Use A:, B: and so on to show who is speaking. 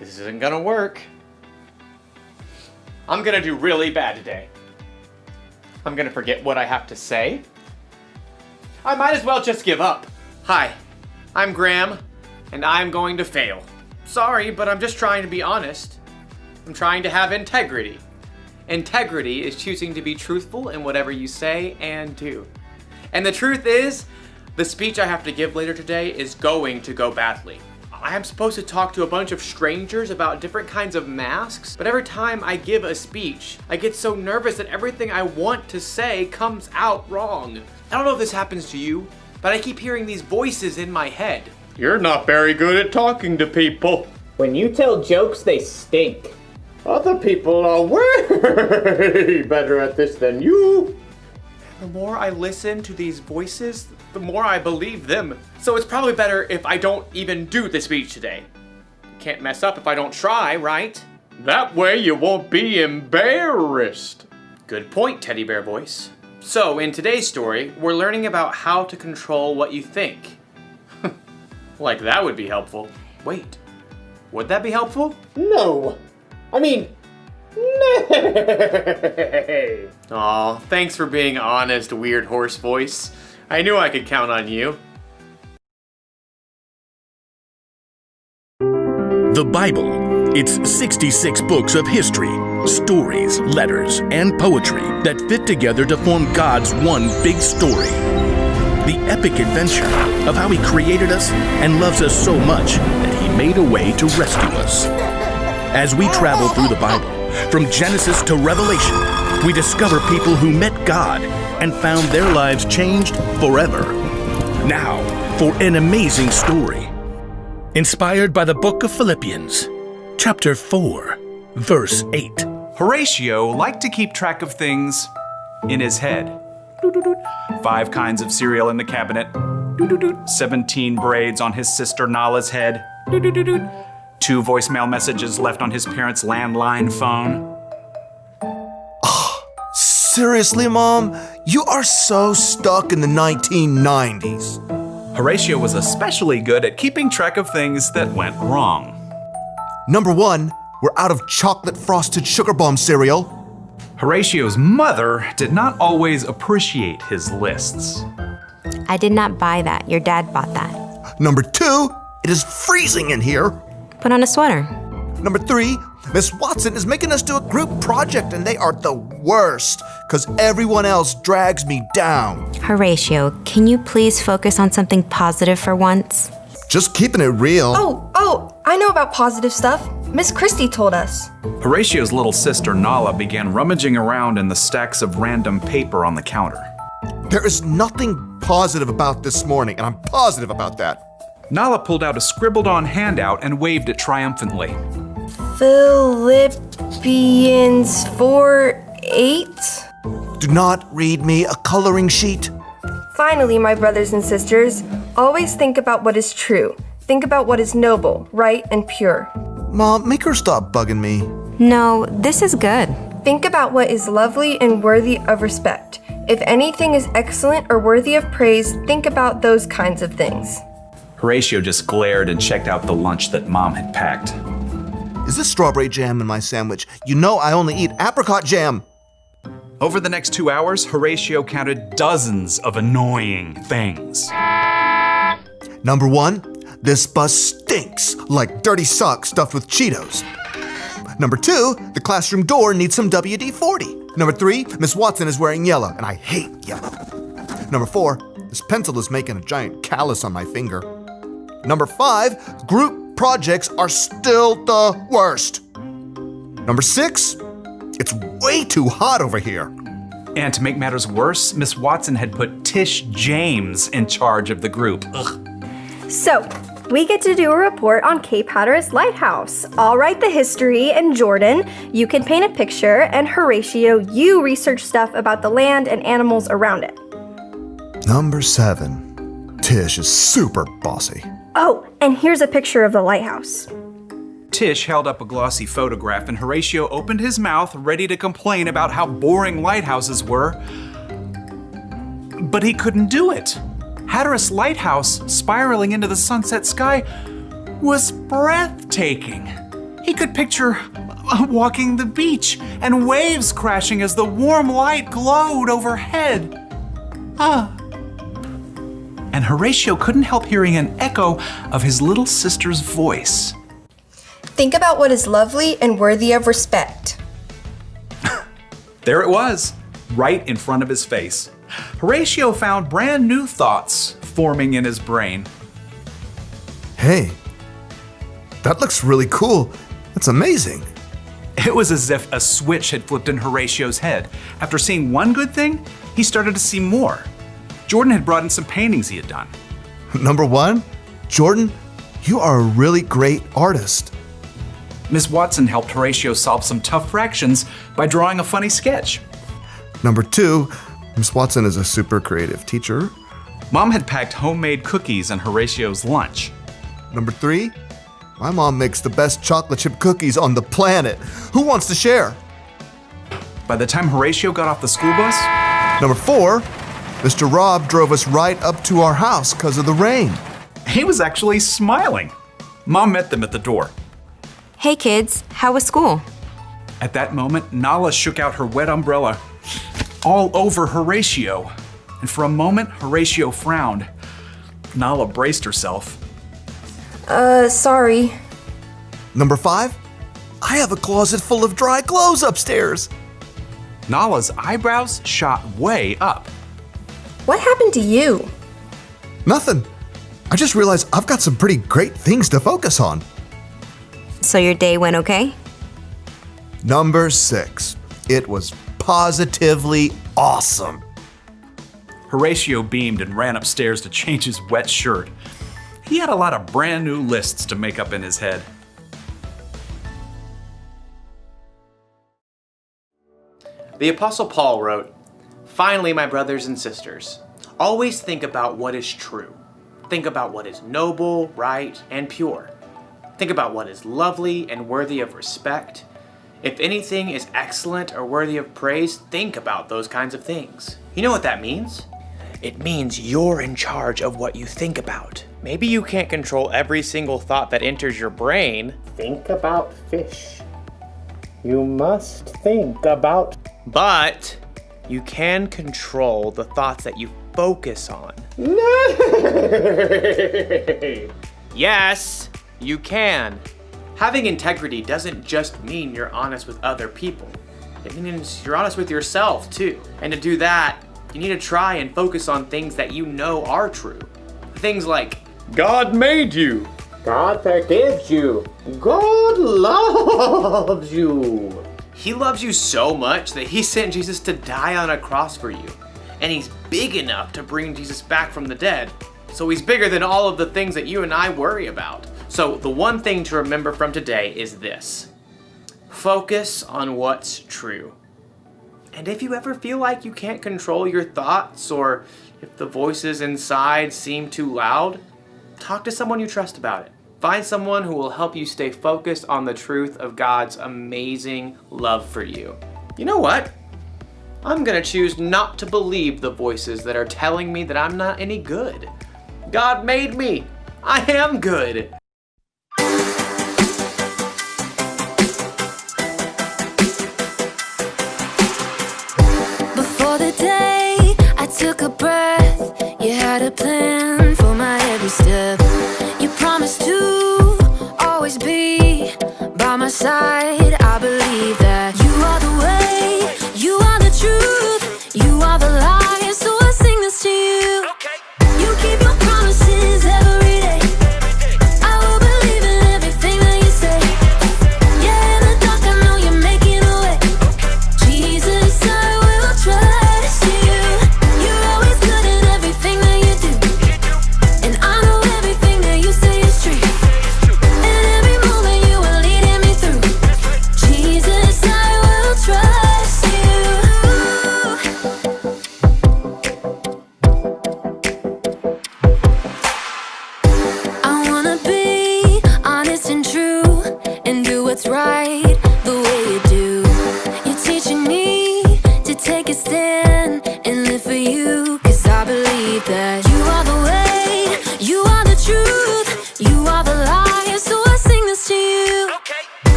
A: This isn't gonna work. I'm gonna do really bad today. I'm gonna forget what I have to say. I might as well just give up. Hi, I'm Graham, and I'm going to fail. Sorry, but I'm just trying to be honest. I'm trying to have integrity. Integrity is choosing to be truthful in whatever you say and do. And the truth is, the speech I have to give later today is going to go badly. I am supposed to talk to a bunch of strangers about different kinds of masks, but every time I give a speech, I get so nervous that everything I want to say comes out wrong. I don't know if this happens to you, but I keep hearing these voices in my head. You're not very good at talking to people.
B: When you tell jokes, they stink.
A: Other people are way better at this than you. The more I listen to these voices, the more I believe them. So it's probably better if I don't even do the speech today. Can't mess up if I don't try, right? That way you won't be embarrassed. Good point, teddy bear voice. So in today's story, we're learning about how to control what you think. Like that would be helpful. Wait, would that be helpful?
B: No. I mean, nay.
A: Aw, thanks for being honest, weird horse voice. I knew I could count on you.
C: The Bible. It's 66 books of history, stories, letters, and poetry that fit together to form God's one big story. The epic adventure of how He created us and loves us so much that He made a way to rescue us. As we travel through the Bible, from Genesis to Revelation, we discover people who met God and found their lives changed forever. Now, for an amazing story. Inspired by the book of Philippians, chapter 4, verse 8.
D: Horatio liked to keep track of things in his head. 5 kinds of cereal in the cabinet. 17 braids on his sister Nala's head. 2 voicemail messages left on his parents' landline phone.
E: Seriously, Mom? You are so stuck in the 1990s.
D: Horatio was especially good at keeping track of things that went wrong.
E: Number 1, we're out of chocolate frosted sugar bomb cereal.
D: Horatio's mother did not always appreciate his lists.
F: I did not buy that. Your dad bought that.
E: Number 2, it is freezing in here.
F: Put on a sweater.
E: Number 3, Miss Watson is making us do a group project and they are the worst because everyone else drags me down.
F: Horatio, can you please focus on something positive for once?
E: Just keeping it real.
G: Oh, I know about positive stuff. Miss Christie told us.
D: Horatio's little sister Nala began rummaging around in the stacks of random paper on the counter.
E: There is nothing positive about this morning, and I'm positive about that.
D: Nala pulled out a scribbled-on handout and waved it triumphantly.
G: Philippians 4:8.
E: Do not read me a coloring sheet.
G: Finally, my brothers and sisters, always think about what is true. Think about what is noble, right, and pure.
E: Mom, make her stop bugging me.
F: No, this is good.
G: Think about what is lovely and worthy of respect. If anything is excellent or worthy of praise, think about those kinds of things.
D: Horatio just glared and checked out the lunch that Mom had packed.
E: Is this strawberry jam in my sandwich? You know I only eat apricot jam.
D: Over the next 2 hours, Horatio counted dozens of annoying things.
E: Number 1, this bus stinks like dirty socks stuffed with Cheetos. Number 2, the classroom door needs some WD-40. Number 3, Miss Watson is wearing yellow, and I hate yellow. Number 4, this pencil is making a giant callus on my finger. Number 5, group projects are still the worst. Number 6, it's way too hot over here.
D: And to make matters worse, Miss Watson had put Tish James in charge of the group. Ugh.
H: So, we get to do a report on Cape Hatteras Lighthouse. I'll write the history, and Jordan, you can paint a picture, and Horatio, you research stuff about the land and animals around it.
E: Number 7, Tish is super bossy.
H: Oh, and here's a picture of the lighthouse.
D: Tish held up a glossy photograph and Horatio opened his mouth, ready to complain about how boring lighthouses were. But he couldn't do it. Hatteras Lighthouse, spiraling into the sunset sky, was breathtaking. He could picture walking the beach and waves crashing as the warm light glowed overhead. And Horatio couldn't help hearing an echo of his little sister's voice.
G: Think about what is lovely and worthy of respect.
D: There it was, right in front of his face. Horatio found brand new thoughts forming in his brain.
E: Hey, that looks really cool. That's amazing.
D: It was as if a switch had flipped in Horatio's head. After seeing one good thing, he started to see more. Jordan had brought in some paintings he had done.
E: Number 1, Jordan, you are a really great artist.
D: Miss Watson helped Horatio solve some tough fractions by drawing a funny sketch.
E: Number 2, Miss Watson is a super creative teacher.
D: Mom had packed homemade cookies in Horatio's lunch.
E: Number 3, my mom makes the best chocolate chip cookies on the planet. Who wants to share?
D: By the time Horatio got off the school bus,
E: Number 4, Mr. Rob drove us right up to our house because of the rain.
D: he was actually smiling. Mom met them at the door.
F: Hey kids, how was school?
D: At that moment, Nala shook out her wet umbrella all over Horatio. And for a moment, Horatio frowned. Nala braced herself.
G: Sorry.
E: Number 5, I have a closet full of dry clothes upstairs.
D: Nala's eyebrows shot way up.
G: What happened to you?
E: Nothing. I just realized I've got some pretty great things to focus on.
F: So your day went okay?
E: Number 6, it was positively awesome.
D: Horatio beamed and ran upstairs to change his wet shirt. He had a lot of brand new lists to make up in his head.
A: The Apostle Paul wrote, "Finally, my brothers and sisters, always think about what is true. Think about what is noble, right, and pure. Think about what is lovely and worthy of respect. If anything is excellent or worthy of praise, think about those kinds of things." You know what that means? It means you're in charge of what you think about. Maybe you can't control every single thought that enters your brain,
B: Think about fish. You must think about.
A: but you can control the thoughts that you focus on. Yes, you can. Having integrity doesn't just mean you're honest with other people. It means you're honest with yourself too. And to do that, you need to try and focus on things that you know are true. Things like, God made you.
B: God forgives you. God loves you.
A: He loves you so much that he sent Jesus to die on a cross for you. And he's big enough to bring Jesus back from the dead. So he's bigger than all of the things that you and I worry about. So the one thing to remember from today is this. Focus on what's true. And if you ever feel like you can't control your thoughts, or if the voices inside seem too loud, talk to someone you trust about it. Find someone who will help you stay focused on the truth of God's amazing love for you. You know what? I'm gonna choose not to believe the voices that are telling me that I'm not any good. God made me. I am good.
I: Before the day I took a breath, you had a plan for my every step. You promised to